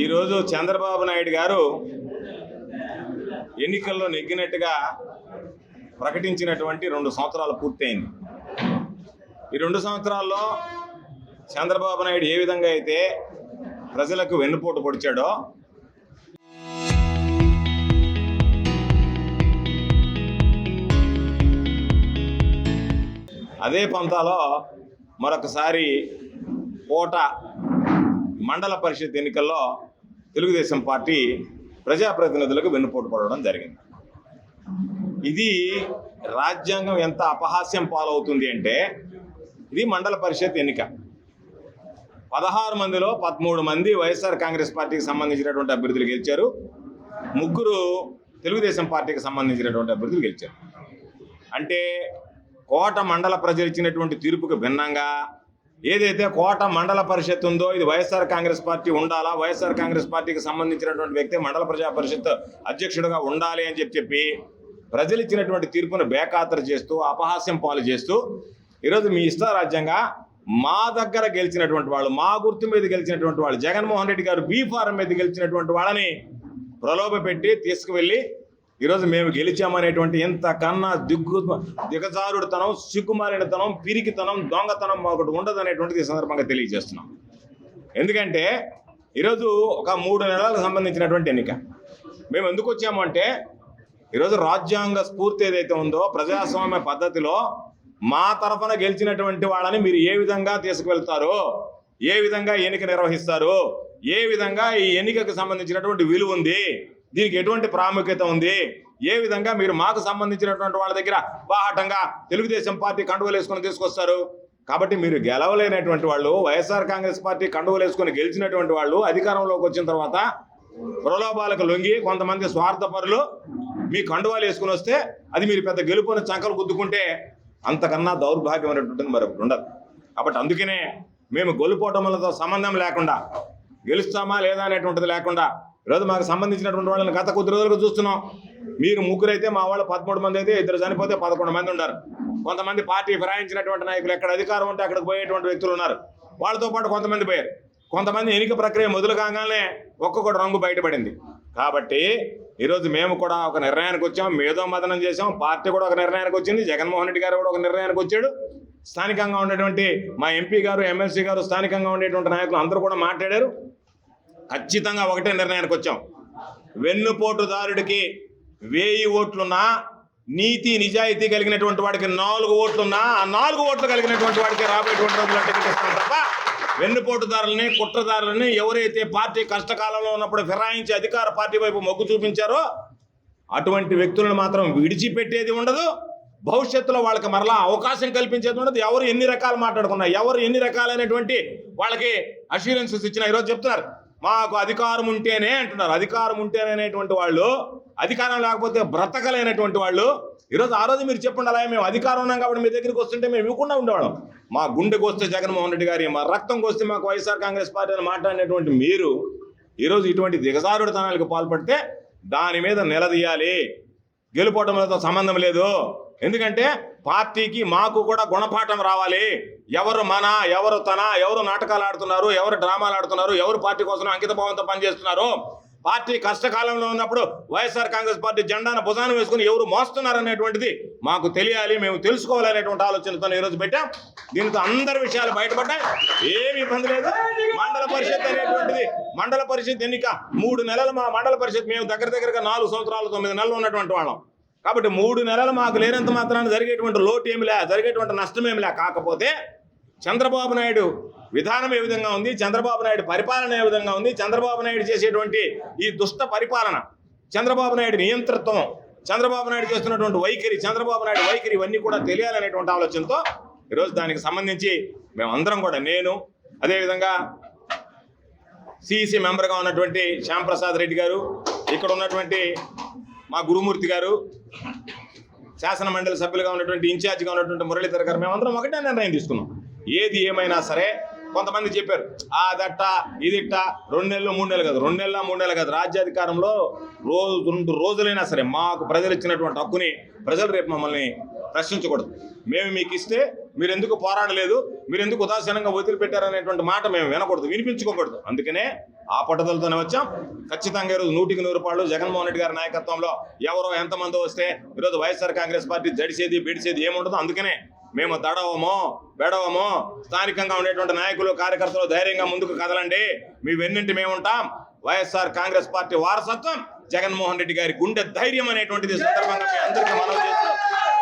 ఈరోజు చంద్రబాబు నాయుడు గారు ఎన్నికల్లో నెగ్గినట్టుగా ప్రకటించినటువంటి 2 సంవత్సరాలు పూర్తయింది. ఈ 2 సంవత్సరాల్లో చంద్రబాబు నాయుడు ఏ విధంగా అయితే ప్రజలకు వెన్నుపోటు పొడిచాడో, అదే పంతాలో మరొకసారి కోట మండల పరిషత్ ఎన్నికల్లో తెలుగుదేశం పార్టీ ప్రజాప్రతినిధులకు వెన్నుపోటు పడడం జరిగింది. ఇది రాజ్యాంగం ఎంత అపహాస్యం పాలవుతుంది అంటే, ఇది మండల పరిషత్ ఎన్నిక. 16 మందిలో 13 మంది వైఎస్ఆర్ కాంగ్రెస్ పార్టీకి సంబంధించినటువంటి అభ్యర్థులు గెలిచారు, 3 తెలుగుదేశం పార్టీకి సంబంధించినటువంటి అభ్యర్థులు గెలిచారు. అంటే కోట మండల ప్రజలు ఇచ్చినటువంటి తీర్పుకు భిన్నంగా ఏదైతే కోట మండల పరిషత్ ఉందో, ఇది వైఎస్ఆర్ కాంగ్రెస్ పార్టీ ఉండాలా, వైఎస్ఆర్ కాంగ్రెస్ పార్టీకి సంబంధించినటువంటి వ్యక్తి మండల ప్రజా పరిషత్ అధ్యక్షుడిగా ఉండాలి అని చెప్పి ప్రజలు ఇచ్చినటువంటి తీర్పును బేఖాతరు చేస్తూ, అపహాస్యం పాలు చేస్తూ, ఈరోజు మీ ఇష్టారాజ్యంగా మా దగ్గర గెలిచినటువంటి వాళ్ళు, మా గుర్తు మీద గెలిచినటువంటి వాళ్ళు, జగన్మోహన్ రెడ్డి గారు బీ ఫారం మీద గెలిచినటువంటి వాళ్ళని ప్రలోభ పెట్టి తీసుకువెళ్ళి ఈరోజు మేము గెలిచామనేటువంటి ఎంతకన్నా దిగజారుడుతనం, సిగ్గుమాలినతనం, పిరికితనం, దొంగతనం ఒకటి ఉండదనేటువంటిది ఈ సందర్భంగా తెలియజేస్తున్నాం. ఎందుకంటే ఈరోజు ఒక 3 నెలలకు సంబంధించినటువంటి ఎన్నిక. మేము ఎందుకు వచ్చాము అంటే, ఈరోజు రాజ్యాంగ స్ఫూర్తి ఏదైతే ఉందో, ప్రజాస్వామ్య పద్ధతిలో మా తరఫున గెలిచినటువంటి వాళ్ళని మీరు ఏ విధంగా తీసుకువెళ్తారు, ఏ విధంగా ఎన్నిక నిర్వహిస్తారు, ఏ విధంగా ఈ ఎన్నికకు సంబంధించినటువంటి విలువ ఉంది, దీనికి ఎటువంటి ప్రాముఖ్యత ఉంది, ఏ విధంగా మీరు మాకు సంబంధించినటువంటి వాళ్ళ దగ్గర బాహటంగా తెలుగుదేశం పార్టీ కండువలు వేసుకొని తీసుకొస్తారు. కాబట్టి మీరు గెలవలేనటువంటి వాళ్ళు, వైఎస్ఆర్ కాంగ్రెస్ పార్టీ కండువలు వేసుకొని గెలిచినటువంటి వాళ్ళు అధికారంలోకి వచ్చిన తర్వాత ప్రలోభాలకు లొంగి కొంతమంది స్వార్థపరులు మీ కండువాలు వేసుకుని వస్తే అది మీరు పెద్ద గెలుపుని చంకలు గుద్దుకుంటే అంతకన్నా దౌర్భాగ్యమైనటువంటిది మరొకటి ఉండదు. కాబట్టి అందుకనే మేము గెలుపోవటములతో సంబంధం లేకుండా, గెలుస్తామా లేదా అనేటువంటిది లేకుండా, ఈరోజు మాకు సంబంధించినటువంటి వాళ్ళని గత కొద్ది రోజులుగా చూస్తున్నాం. మీరు 3 అయితే, మా వాళ్ళు 13 మంది అయితే, 2 చనిపోతే 11 మంది ఉన్నారు. కొంతమంది పార్టీ ఫిరాయించినటువంటి నాయకులు ఎక్కడ అధికారం ఉంటే అక్కడికి పోయేటువంటి వ్యక్తులు ఉన్నారు. వాళ్ళతో పాటు కొంతమంది పోయారు. కొంతమంది ఎన్నిక ప్రక్రియ మొదలు కాగానే ఒక్కొక్కటి రంగు బయటపడింది. కాబట్టి ఈరోజు మేము కూడా ఒక నిర్ణయానికి వచ్చాం, మేధో మదనం చేసాం, పార్టీ కూడా ఒక నిర్ణయానికి వచ్చింది, జగన్మోహన్ రెడ్డి గారు కూడా ఒక నిర్ణయానికి వచ్చాడు. స్థానికంగా ఉండేటువంటి మా ఎంపీ గారు, ఎమ్మెల్సీ గారు, స్థానికంగా ఉండేటువంటి నాయకులు అందరూ కూడా మాట్లాడారు. ఖచ్చితంగా ఒకటే నిర్ణయానికి వచ్చాం. వెన్నుపోటుదారుడికి 1000 ఓట్లున్నా, నీతి నిజాయితీ కలిగినటువంటి వాడికి 4 ఓట్లున్నా, ఆ 4 ఓట్లు కలిగినటువంటి వాడికి రాబోయేటువంటి రోజుల్లో టికెట్ ఇస్తాం తప్ప, వెన్నుపోటుదారులని, కుట్రదారులని ఎవరైతే పార్టీ కష్టకాలంలో ఉన్నప్పుడు ఫిరాయించి అధికార పార్టీ వైపు మొగ్గు చూపించారో అటువంటి వ్యక్తులను మాత్రం విడిచిపెట్టేది ఉండదు. భవిష్యత్తులో వాళ్ళకి మరలా అవకాశం కల్పించేది ఉండదు. ఎవరు ఎన్ని రకాలు మాట్లాడుకున్నా, ఎవరు ఎన్ని రకాలైనటువంటి వాళ్ళకి అష్యూరెన్సెస్ ఇచ్చినా ఈరోజు చెప్తున్నారు మాకు అధికారం ఉంటేనే అంటున్నారు. అధికారం ఉంటేనే అనేటువంటి వాళ్ళు, అధికారం లేకపోతే బ్రతకలేనటువంటి వాళ్ళు. ఈరోజు ఆ రోజు మీరు చెప్పండి, అలా మేము అధికారం ఉన్నాం కాబట్టి మీ దగ్గరికి వస్తుంటే మేము ఇవ్వకుండా ఉండేవాళ్ళం. మా గుండెకి వస్తే జగన్మోహన్ రెడ్డి గారి, మా రక్తంకి వస్తే మాకు వైఎస్ఆర్ కాంగ్రెస్ పార్టీ అని మాట్లాడినటువంటి మీరు ఈరోజు ఇటువంటి దిగజారుడుతనాలకు పాల్పడితే దాని మీద నిలదీయాలి. గెలుపోవడంతో సంబంధం లేదు. ఎందుకంటే పార్టీకి మాకు కూడా గుణపాఠం రావాలి. ఎవరు మన, ఎవరు తన, ఎవరు నాటకాలు ఆడుతున్నారు, ఎవరు డ్రామాలు ఆడుతున్నారు, ఎవరు పార్టీ కోసం అంకిత భావంతో పనిచేస్తున్నారు, పార్టీ కష్టకాలంలో ఉన్నప్పుడు వైఎస్ఆర్ కాంగ్రెస్ పార్టీ జెండాను భుజాన వేసుకుని ఎవరు మోస్తున్నారు అనేటువంటిది మాకు తెలియాలి, మేము తెలుసుకోవాలనేటువంటి ఆలోచనతో ఈరోజు పెట్టాం. దీనితో అందరి విషయాలు బయటపడ్డాయి. ఏమి ఇబ్బంది లేదు. మండల పరిషత్ అనేటువంటిది, మండల పరిషత్ ఎన్నిక 3 నెలలు మా మండల పరిషత్, మేము దగ్గరగా 4 సంవత్సరాలు 9 నెలలు ఉన్నటువంటి వాళ్ళం. కాబట్టి 3 నెలలు మాకు లేనంత మాత్రాన జరిగేటువంటి లోటు ఏమి లే, జరిగేటువంటి నష్టం ఏమి లే. కాకపోతే చంద్రబాబు నాయుడు విధానం ఏ విధంగా ఉంది, చంద్రబాబు నాయుడు పరిపాలన ఏ విధంగా ఉంది, చంద్రబాబు నాయుడు చేసేటువంటి ఈ దుష్ట పరిపాలన, చంద్రబాబు నాయుడు నియంతృత్వం, చంద్రబాబు నాయుడు చేస్తున్నటువంటి వైఖరి, చంద్రబాబు నాయుడు వైఖరి, ఇవన్నీ కూడా తెలియాలనేటువంటి ఆలోచనతో ఈరోజు దానికి సంబంధించి మేమందరం కూడా, నేను అదేవిధంగా సిఈసి మెంబర్గా ఉన్నటువంటి శ్యాంప్రసాద్ రెడ్డి గారు, ఇక్కడ ఉన్నటువంటి మా గురుమూర్తి గారు, శాసన మండలి సభ్యులుగా ఉన్నటువంటి ఇన్ఛార్జిగా ఉన్నటువంటి మురళీధర్ గారు, మేమందరం ఒకటే నిర్ణయం తీసుకున్నాం. ఏది ఏమైనా సరే, కొంతమంది చెప్పారు అదట్ట ఇదిట్ట 2 నెలలు 3 నెలలు కాదు, 2 నెలల 3 నెలలు కాదు, రాజ్యాధికారంలో 2 రోజులైనా సరే మాకు ప్రజలు ఇచ్చినటువంటి హక్కుని ప్రజలు రేపు మమ్మల్ని ప్రశ్నించకూడదు. మేము మీకు ఇస్తే మీరు ఎందుకు పోరాడలేదు, మీరు ఎందుకు ఉదాసీనంగా వదిలిపెట్టారనేటువంటి మాట మేము వినకూడదు, వినిపించుకోకూడదు. అందుకనే ఆ పట్టుదలతోనే వచ్చాం. ఖచ్చితంగా ఈరోజు 100% జగన్మోహన్ రెడ్డి గారి నాయకత్వంలో ఎవరో ఎంతమంది వస్తే ఈరోజు వైఎస్ఆర్ కాంగ్రెస్ పార్టీ జడిసేది బెడిసేది ఏముండదు. అందుకనే మేము దడవమో బెడవమో స్థానికంగా ఉండేటువంటి నాయకులు కార్యకర్తలు ధైర్యంగా ముందుకు కదలండి, మీ వెన్నింటి మేము ఉంటాం. వైఎస్ఆర్ కాంగ్రెస్ పార్టీ వారసత్వం జగన్మోహన్ రెడ్డి గారి గుండె ధైర్యం అనేటువంటిది సందర్భంగా మీ అందరికీ మనవి చేస్తూ,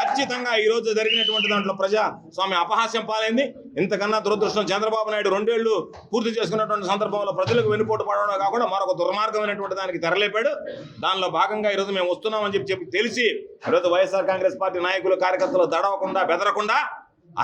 ఖచ్చితంగా ఈ రోజు జరిగినటువంటి దాంట్లో ప్రజాస్వామ్య అపహాస్యం పాలైంది. ఇంతకన్నా దురదృష్టం చంద్రబాబు నాయుడు 2 ఏళ్లు పూర్తి చేసుకున్నటువంటి సందర్భంలో ప్రజలకు వెన్నుపోటు పడడం కాకుండా మరొక దుర్మార్గమైనటువంటి దానికి తెరలేపాడు. దానిలో భాగంగా ఈరోజు మేము వస్తున్నామని చెప్పి తెలిసి ఈరోజు వైఎస్ఆర్ కాంగ్రెస్ పార్టీ నాయకులు కార్యకర్తలు దడవకుండా బెదరకుండా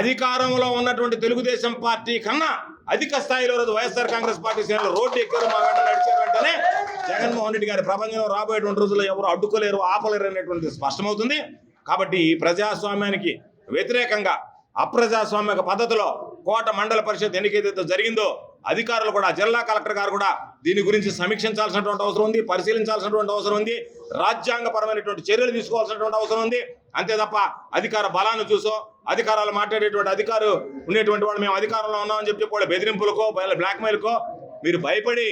అధికారంలో ఉన్నటువంటి తెలుగుదేశం పార్టీ కన్నా అధిక స్థాయిలో రోజు వైఎస్ఆర్ కాంగ్రెస్ పార్టీ శ్రేణులు రోడ్డు ఎక్కారు, మా వెంట నడిచారంటేనే జగన్మోహన్ రెడ్డి గారి ప్రపంచంలో రాబోయేటువంటి రోజుల్లో ఎవరు అడ్డుకోలేరు, ఆపలేరు అనేటువంటిది స్పష్టమవుతుంది. కాబట్టి ఈ ప్రజాస్వామ్యానికి వ్యతిరేకంగా అప్రజాస్వామిక పద్ధతిలో కోట మండల పరిషత్ ఎన్నిక ఏదైతే జరిగిందో అధికారులు కూడా, జిల్లా కలెక్టర్ గారు కూడా దీని గురించి సమీక్షించాల్సినటువంటి అవసరం ఉంది, పరిశీలించాల్సినటువంటి అవసరం ఉంది, రాజ్యాంగపరమైనటువంటి చర్యలు తీసుకోవాల్సినటువంటి అవసరం ఉంది. అంతే తప్ప అధికార బలాన్ని చూసో, అధికారాలు మాట్లాడేటువంటి అధికారు ఉండేటువంటి వాళ్ళు మేము అధికారంలో ఉన్నామని చెప్పి వాళ్ళు బెదిరింపులకో బ్లాక్మెయిల్కో మీరు భయపడి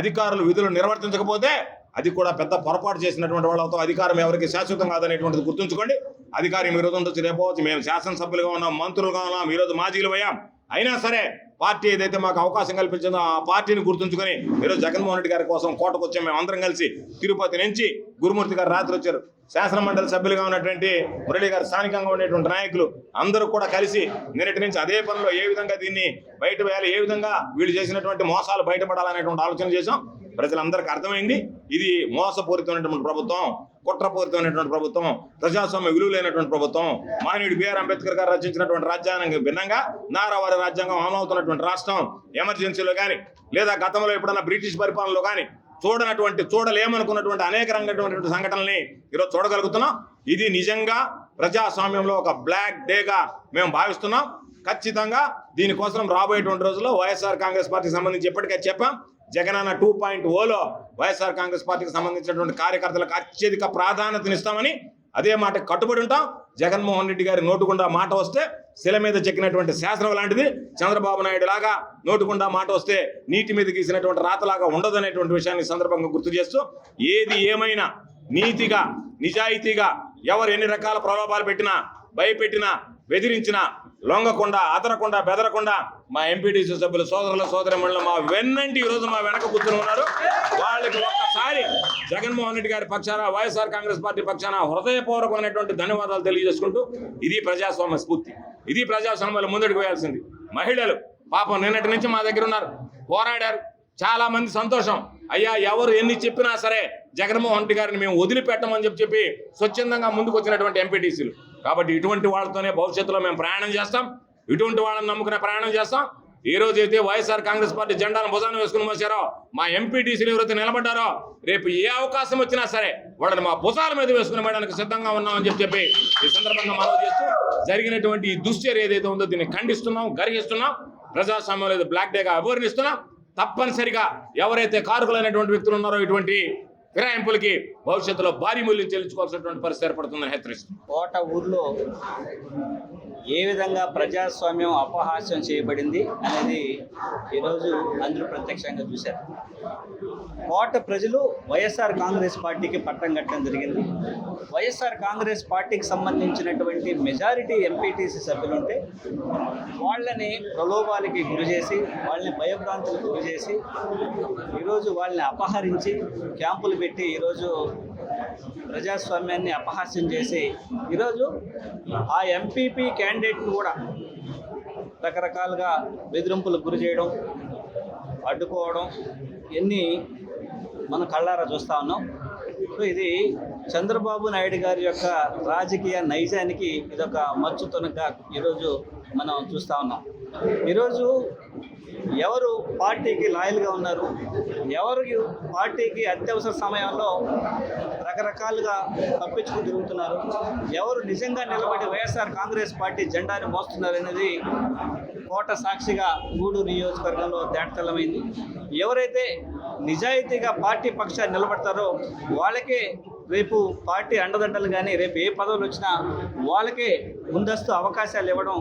అధికారులు విధులు నిర్వర్తించకపోతే అది కూడా పెద్ద పొరపాటు చేసినటువంటి వాళ్ళతో. అధికారం ఎవరికి శాశ్వతం కాదనేటువంటిది గుర్తుంచుకోండి. అధికారం ఈరోజు ఉండొచ్చు, రేపోవచ్చు. మేము శాసనసభ్యులుగా ఉన్నాం, మంత్రులుగా ఉన్నాం, ఈరోజు మాజీలు అయ్యాం. అయినా సరే పార్టీ ఏదైతే మాకు అవకాశం కల్పించిందో ఆ పార్టీని గుర్తుంచుకొని ఈరోజు జగన్మోహన్ రెడ్డి గారి కోసం కోటకు వచ్చాం. మేము అందరం కలిసి తిరుపతి నుంచి గురుమూర్తి గారు రాత్రి వచ్చారు. శాసన మండలి సభ్యులుగా ఉన్నటువంటి మురళి గారు, స్థానికంగా ఉండేటువంటి నాయకులు అందరూ కూడా కలిసి నిన్నటి నుంచి అదే పనిలో ఏ విధంగా దీన్ని బయట వేయాలి, ఏ విధంగా వీళ్ళు చేసినటువంటి మోసాలు బయటపడాలనేటువంటి ఆలోచన చేశాం. ప్రజలందరికీ అర్థమైంది ఇది మోసపూరితమైనటువంటి ప్రభుత్వం, కుట్రపూరితమైనటువంటి ప్రభుత్వం, ప్రజాస్వామ్య విలువలైనటువంటి ప్రభుత్వం. మహనీయుడు బిఆర్ అంబేద్కర్ గారు రచించినటువంటి రాజ్యాంగం భిన్నంగా నారావారి రాజ్యాంగం అమలవుతున్నటువంటి రాష్ట్రం. ఎమర్జెన్సీలో కానీ లేదా గతంలో ఎప్పుడన్నా బ్రిటిష్ పరిపాలనలో కానీ చూడలేమనుకున్నటువంటి అనేక రంగటువంటి సంఘటనల్ని ఈరోజు చూడగలుగుతున్నాం. ఇది నిజంగా ప్రజాస్వామ్యంలో ఒక బ్లాక్ డేగా మేము భావిస్తున్నాం. ఖచ్చితంగా దీనికోసం రాబోయేటువంటి రోజుల్లో వైఎస్ఆర్ కాంగ్రెస్ పార్టీకి సంబంధించి ఎప్పటికే చెప్పాం, జగనన్న 2.0లో వైఎస్ఆర్ కాంగ్రెస్ పార్టీకి సంబంధించినటువంటి కార్యకర్తలకు అత్యధిక ప్రాధాన్యతనిస్తామని అదే మాట కట్టుబడి ఉంటాం. జగన్మోహన్ రెడ్డి గారి నోటుకుండా మాట వస్తే శిల మీద చెక్కినటువంటి శాసనం లాంటిది, చంద్రబాబు నాయుడు లాగా నోటుకుండా మాట వస్తే నీటి మీద గీసినటువంటి రాతలాగా ఉండదనేటువంటి విషయాన్ని సందర్భంగా గుర్తు చేస్తూ, ఏది ఏమైనా నీతిగా నిజాయితీగా ఎవరు ఎన్ని రకాల ప్రలోభాలు పెట్టినా, భయపెట్టినా, బెదిరించినా లొంగకుండా, అదరకుండా, బెదరకుండా మా ఎంపీటీసీ సభ్యులు, సోదరుల సోదరిమణులు మా వెన్నంటి ఈరోజు మా వెనక కూర్చొని ఉన్నారు. వాళ్ళకి ఒక్కసారి జగన్మోహన్ రెడ్డి గారి పక్షాన, వైఎస్ఆర్ కాంగ్రెస్ పార్టీ పక్షాన హృదయపూర్వకమైనటువంటి ధన్యవాదాలు తెలియజేసుకుంటూ, ఇది ప్రజాస్వామ్య స్ఫూర్తి, ఇది ప్రజాస్వామ్యంలో ముందడుగు వేయాల్సింది. మహిళలు పాపం నిన్నటి నుంచి మా దగ్గర ఉన్నారు, పోరాడారు. చాలా మంది సంతోషం. అయ్యా ఎవరు ఎన్ని చెప్పినా సరే జగన్మోహన్ రెడ్డి గారిని మేము వదిలిపెట్టమని చెప్పి స్వచ్ఛందంగా ముందుకు వచ్చినటువంటి ఎంపీటీసీలు. కాబట్టి ఇటువంటి వాళ్ళతోనే భవిష్యత్తులో మేము ప్రయాణం చేస్తాం, ఇటువంటి వాళ్ళని నమ్ముకునే ప్రయాణం చేస్తాం. ఈ రోజు అయితే వైఎస్ఆర్ కాంగ్రెస్ పార్టీ జెండాను భుజాన్ని వేసుకుని వచ్చారో, మా ఎంపీటీసీలు ఎవరైతే నిలబడ్డారో రేపు ఏ అవకాశం వచ్చినా సరే వాళ్ళని మా భుజాల మీద వేసుకుని వేయడానికి సిద్ధంగా ఉన్నామని చెప్పి ఈ సందర్భంగా మనవి చేస్తూ, జరిగినటువంటి ఈ దుశ్చర్య ఏదైతే ఉందో దీన్ని ఖండిస్తున్నాం, గర్హిస్తున్నాం. ప్రజాస్వామ్యం లేదు బ్లాక్ డేగా అభివర్ణిస్తున్నాం. తప్పనిసరిగా ఎవరైతే కారకులైనటువంటి వ్యక్తులు ఉన్నారో ఇటువంటి ఫిరాయింపులకి భవిష్యత్తులో భారీ మూల్యం చెల్లించుకోవాల్సినటువంటి పరిస్థితి ఏర్పడుతుందని హెచ్చరిస్తుంది. కోట ఊర్లో ఏ విధంగా ప్రజాస్వామ్యం అపహాస్యం చేయబడింది అనేది ఈరోజు అందరూ ప్రత్యక్షంగా చూశారు. కోట ప్రజలు వైఎస్ఆర్ కాంగ్రెస్ పార్టీకి పట్టం కట్టడం జరిగింది. వైఎస్ఆర్ కాంగ్రెస్ పార్టీకి సంబంధించినటువంటి మెజారిటీ ఎంపీటీసీ సభ్యులుంటే వాళ్ళని ప్రలోభాలకి గురి చేసి, వాళ్ళని భయభ్రాంతులకు గురి చేసి, ఈరోజు వాళ్ళని అపహరించి క్యాంపులు పెట్టి ఈరోజు ప్రజాస్వామ్యాన్ని అపహాస్యం చేసి ఈరోజు ఆ ఎంపీపీ క్యాండిడేట్ను కూడా రకరకాలుగా బెదిరింపులకు గురి చేయడం, అడ్డుకోవడం ఎన్ని మనం కళ్ళారా చూస్తూ ఉన్నాం. సో ఇది చంద్రబాబు నాయుడు గారి యొక్క రాజకీయ నైజానికి ఇదొక మచ్చు తునక ఈరోజు మనం చూస్తూ ఉన్నాం. ఈరోజు ఎవరు పార్టీకి లాయల్గా ఉన్నారు, ఎవరు పార్టీకి అత్యవసర సమయంలో రకరకాలుగా తప్పించుకుని తిరుగుతున్నారు, ఎవరు నిజంగా నిలబడి వైఎస్ఆర్ కాంగ్రెస్ పార్టీ జెండాని మోస్తున్నారు అనేది కోట సాక్షిగా గూడూరు నియోజకవర్గంలో తేటతెల్లమైంది. ఎవరైతే నిజాయితీగా పార్టీ పక్షాన్ని నిలబడతారో వాళ్ళకే రేపు పార్టీ అండదండలు కానీ రేపు ఏ పదవులు వచ్చినా వాళ్ళకే ముందస్తు అవకాశాలు ఇవ్వడం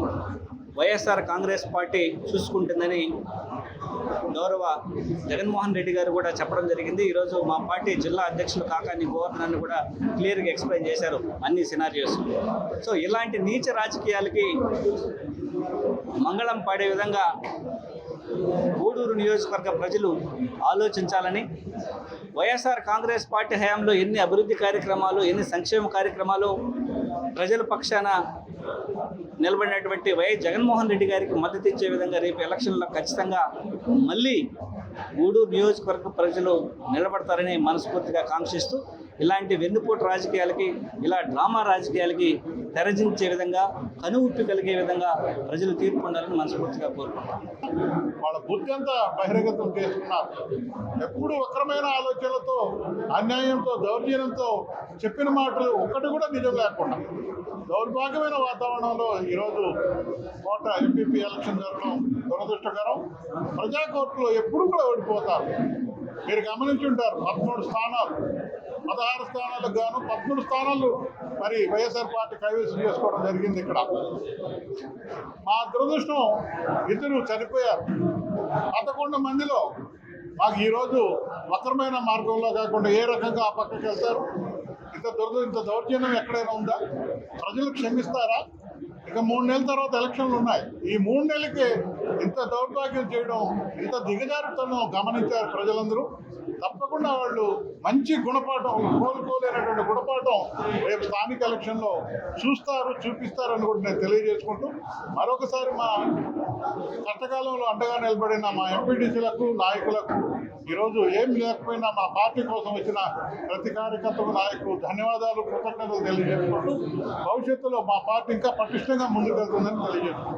వైఎస్ఆర్ కాంగ్రెస్ పార్టీ చూసుకుంటుందని గౌరవ జగన్మోహన్ రెడ్డి గారు కూడా చెప్పడం జరిగింది. ఈరోజు మా పార్టీ జిల్లా అధ్యక్షులు కాకాని గోవర్ధన్ కూడా క్లియర్గా ఎక్స్ప్లెయిన్ చేశారు అన్ని సినారియోస్. సో ఇలాంటి నీచ రాజకీయాలకి మంగళం పాడే విధంగా గూడూరు నియోజకవర్గ ప్రజలు ఆలోచించాలని, వైఎస్ఆర్ కాంగ్రెస్ పార్టీ హయాంలో ఎన్ని అభివృద్ధి కార్యక్రమాలు, ఎన్ని సంక్షేమ కార్యక్రమాలు ప్రజల పక్షాన నిలబడినటువంటి వైఎస్ జగన్మోహన్ రెడ్డి గారికి మద్దతు ఇచ్చే విధంగా రేపు ఎలక్షన్లో ఖచ్చితంగా మళ్ళీ గూడూరు నియోజకవర్గ ప్రజలు నిలబడతారని మనస్ఫూర్తిగా కాంక్షిస్తూ, ఇలాంటి వెన్నుపోటు రాజకీయాలకి, ఇలా డ్రామా రాజకీయాలకి తెరజించే విధంగా, కనువిప్పి కలిగే విధంగా ప్రజలు తీర్పు ఉండాలని మనస్ఫూర్తిగా కోరుకుంటాం. వాళ్ళ బుద్ధి అంతా బహిర్గతం చేస్తున్నారు. ఎప్పుడు వక్రమైన ఆలోచనలతో, అన్యాయంతో, దౌర్జన్యంతో చెప్పిన మాటలు ఒక్కటి కూడా నిజం లేకుండా దౌర్భాగ్యమైన వాతావరణంలో ఈరోజు కోట ఎంపీపీ ఎలక్షన్ జరగడం దురదృష్టకరం. ప్రజా కోర్టులో ఎప్పుడు కూడా ఓడిపోతారు. మీరు గమనించి ఉంటారు, 13 స్థానాలు, 16 స్థానాలకు గాను 13 స్థానాలు మరి వైఎస్ఆర్ పార్టీ కైవసం చేసుకోవడం జరిగింది. ఇక్కడ మా దురదృష్టం, ఇద్దరు చనిపోయారు. 11 మందిలో మాకు ఈరోజు వక్రమైన మార్గంలో కాకుండా ఏ రకంగా ఆ పక్కకి వెళ్తారు? ఇంత దౌర్జన్యం ఎక్కడైనా ఉందా? ప్రజలు క్షమిస్తారా? ఇక 3 నెలల తర్వాత ఎలక్షన్లు ఉన్నాయి. ఈ 3 నెలలకే ఇంత దౌర్భాగ్యం చేయడం, ఇంత దిగజారుతనం గమనించారు ప్రజలందరూ. తప్పకుండా వాళ్ళు మంచి గుణపాఠం, కోలుకోలేనటువంటి గుణపాఠం రేపు స్థానిక ఎలక్షన్లో చూపిస్తారని కూడా నేను తెలియజేసుకుంటూ, మరొకసారి మా కష్టకాలంలో అండగా నిలబడిన మా ఎంపీటీసీలకు, నాయకులకు, ఈరోజు ఏం లేకపోయినా మా పార్టీ కోసం వచ్చిన ప్రతి కార్యకర్తకు, నాయకులు ధన్యవాదాలు, కృతజ్ఞతలు తెలియజేసుకుంటూ, భవిష్యత్తులో మా పార్టీ ఇంకా పటిష్టంగా ముందుకెళ్తుందని తెలియజేస్తున్నాను.